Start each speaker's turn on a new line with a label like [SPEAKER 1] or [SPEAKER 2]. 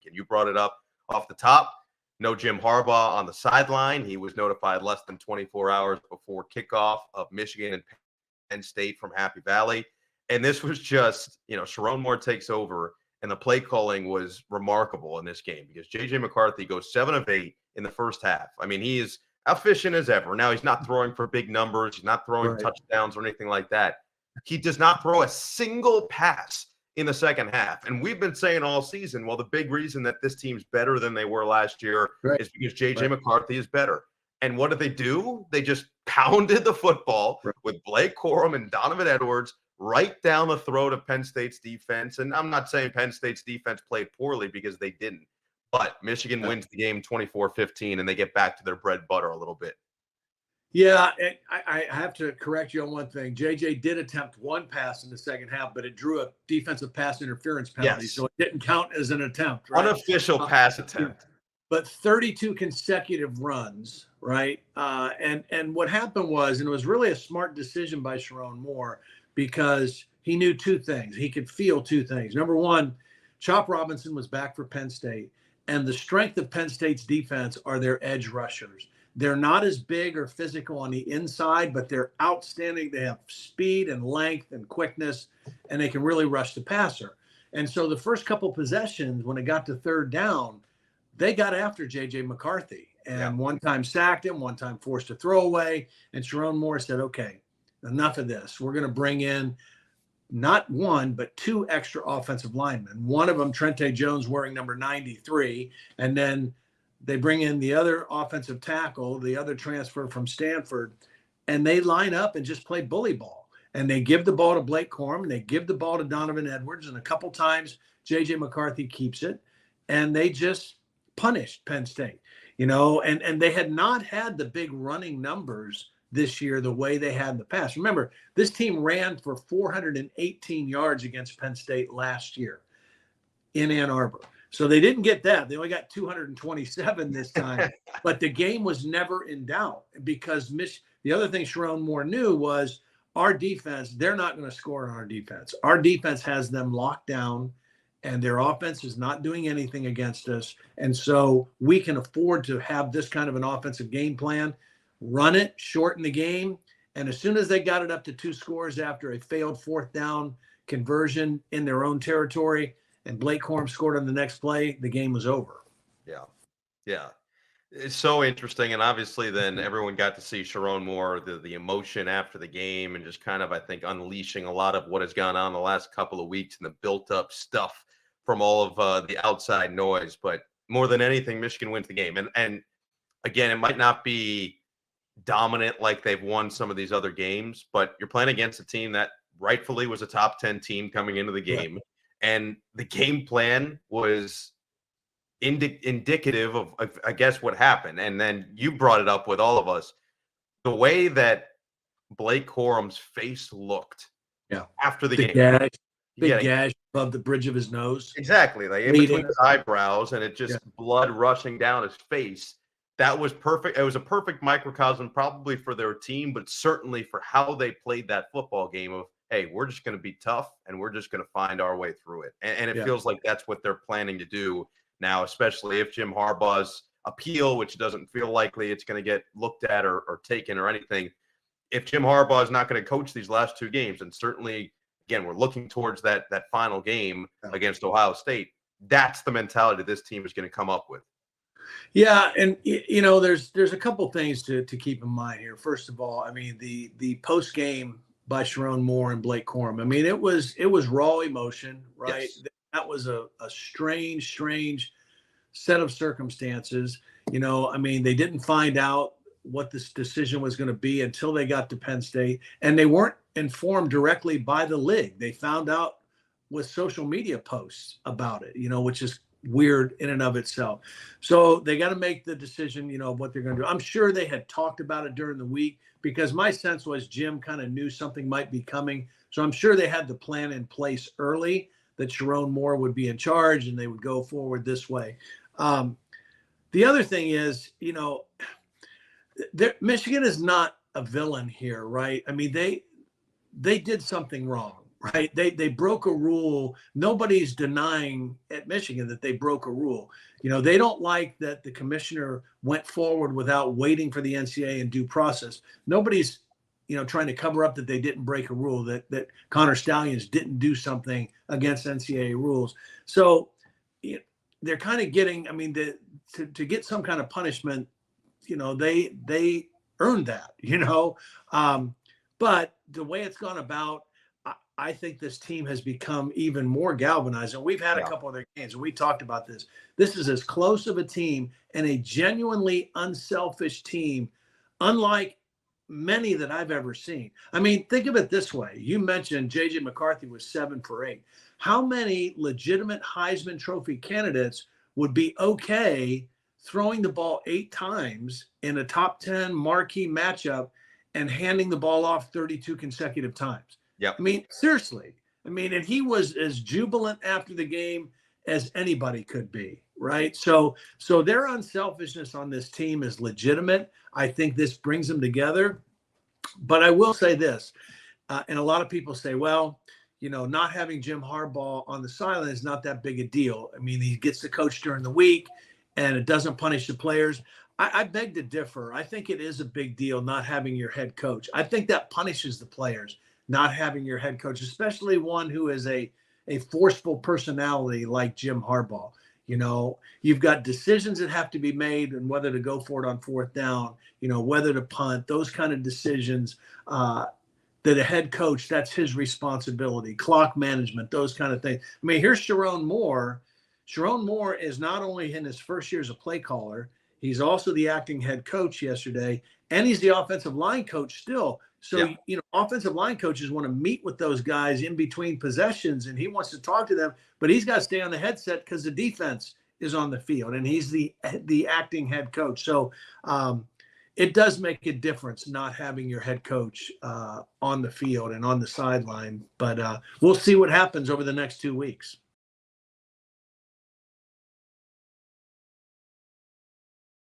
[SPEAKER 1] And you brought it up off the top. No Jim Harbaugh on the sideline. He was notified less than 24 hours before kickoff of Michigan and Penn State from Happy Valley. And this was just, Sherrone Moore takes over, and the play calling was remarkable in this game because J.J. McCarthy goes 7 of 8 in the first half. I mean, he is efficient as ever. Now, he's not throwing for big numbers. He's not throwing touchdowns or anything like that. He does not throw a single pass in the second half. And we've been saying all season, well, the big reason that this team's better than they were last year is because J.J. McCarthy is better. And what did they do? They just pounded the football with Blake Corum and Donovan Edwards right down the throat of Penn State's defense. And I'm not saying Penn State's defense played poorly because they didn't. But Michigan wins the game 24-15, and they get back to their bread and butter a little bit.
[SPEAKER 2] Yeah, I have to correct you on one thing. JJ did attempt one pass in the second half, but it drew a defensive pass interference penalty, so it didn't count as an attempt. Right?
[SPEAKER 1] Unofficial pass attempt.
[SPEAKER 2] But 32 consecutive runs, right? And what happened was, and it was really a smart decision by Sherrone Moore because he knew two things. He could feel two things. Number one, Chop Robinson was back for Penn State, and the strength of Penn State's defense are their edge rushers. They're not as big or physical on the inside, but they're outstanding. They have speed and length and quickness, and they can really rush the passer. And so the first couple possessions, when it got to third down, they got after J.J. McCarthy and one time sacked him, one time forced a throwaway. And Sherrone Moore said, okay, enough of this. We're going to bring in not one, but two extra offensive linemen. One of them, Trente Jones, wearing number 93, and then they bring in the other offensive tackle, the other transfer from Stanford, and they line up and just play bully ball. And they give the ball to Blake Corum, and they give the ball to Donovan Edwards, and a couple times J.J. McCarthy keeps it, and they just punished Penn State, and they had not had the big running numbers this year the way they had in the past. Remember, this team ran for 418 yards against Penn State last year in Ann Arbor. So they didn't get that. They only got 227 this time. But the game was never in doubt because the other thing Sherrone Moore knew was our defense, they're not going to score on our defense. Our defense has them locked down, and their offense is not doing anything against us. And so we can afford to have this kind of an offensive game plan, run it, shorten the game. And as soon as they got it up to 2 scores after a failed fourth down conversion in their own territory, and Blake Corum scored on the next play, the game was over.
[SPEAKER 1] Yeah. It's so interesting. And obviously then everyone got to see Sherrone Moore, the emotion after the game, and just kind of, I think, unleashing a lot of what has gone on the last couple of weeks and the built up stuff from all of the outside noise. But more than anything, Michigan wins the game. And again, it might not be dominant like they've won some of these other games, but you're playing against a team that rightfully was a top 10 team coming into the game. And the game plan was indicative of, I guess, what happened. And then you brought it up with all of us. The way that Blake Corum's face looked after the game.
[SPEAKER 2] Big gash above the bridge of his nose.
[SPEAKER 1] Exactly. Like in between his eyebrows, and it just blood rushing down his face. That was perfect. It was a perfect microcosm probably for their team, but certainly for how they played that football game of, hey, we're just going to be tough and we're just going to find our way through it. And it feels like that's what they're planning to do now, especially if Jim Harbaugh's appeal, which doesn't feel likely it's going to get looked at or taken or anything. If Jim Harbaugh is not going to coach these last 2 games, and certainly, again, we're looking towards that final game against Ohio State, that's the mentality this team is going to come up with.
[SPEAKER 2] Yeah, and there's a couple things to keep in mind here. First of all, I mean, the post game by Sherrone Moore and Blake Corum. I mean, it was raw emotion, right? Yes. That was a strange set of circumstances. I mean, they didn't find out what this decision was going to be until they got to Penn State, and they weren't informed directly by the league. They found out with social media posts about it, which is weird in and of itself. So they got to make the decision, of what they're going to do. I'm sure they had talked about it during the week because my sense was Jim kind of knew something might be coming. So I'm sure they had the plan in place early that Sherrone Moore would be in charge and they would go forward this way. The other thing is, Michigan is not a villain here, right? I mean, they did something wrong, right? They broke a rule. Nobody's denying at Michigan that they broke a rule. They don't like that the commissioner went forward without waiting for the NCAA and due process. Nobody's, trying to cover up that they didn't break a rule, that Connor Stallions didn't do something against NCAA rules. So they're kind of getting, to get some kind of punishment, they earned that, but the way it's gone about, I think this team has become even more galvanized. And we've had a couple of their games, and we talked about this. This is as close of a team and a genuinely unselfish team, unlike many that I've ever seen. Think of it this way. You mentioned J.J. McCarthy was 7 for 8. How many legitimate Heisman Trophy candidates would be okay throwing the ball 8 times in a top 10 marquee matchup and handing the ball off 32 consecutive times?
[SPEAKER 1] Yep.
[SPEAKER 2] Seriously. And he was as jubilant after the game as anybody could be, right? So their unselfishness on this team is legitimate. I think this brings them together. But I will say this, and a lot of people say, well, not having Jim Harbaugh on the sideline is not that big a deal. He gets to coach during the week, and it doesn't punish the players. I beg to differ. I think it is a big deal not having your head coach. I think that punishes the players, not having your head coach, especially one who is a forceful personality like Jim Harbaugh. You've got decisions that have to be made, and whether to go for it on 4th down, whether to punt, those kind of decisions that a head coach, that's his responsibility, clock management, those kind of things. Here's Sherrone Moore. Sherrone Moore is not only in his first year as a play caller, he's also the acting head coach yesterday, and he's the offensive line coach still. So, offensive line coaches want to meet with those guys in between possessions, and he wants to talk to them, but he's got to stay on the headset because the defense is on the field, and he's the acting head coach. So it does make a difference not having your head coach on the field and on the sideline, but we'll see what happens over the next 2 weeks.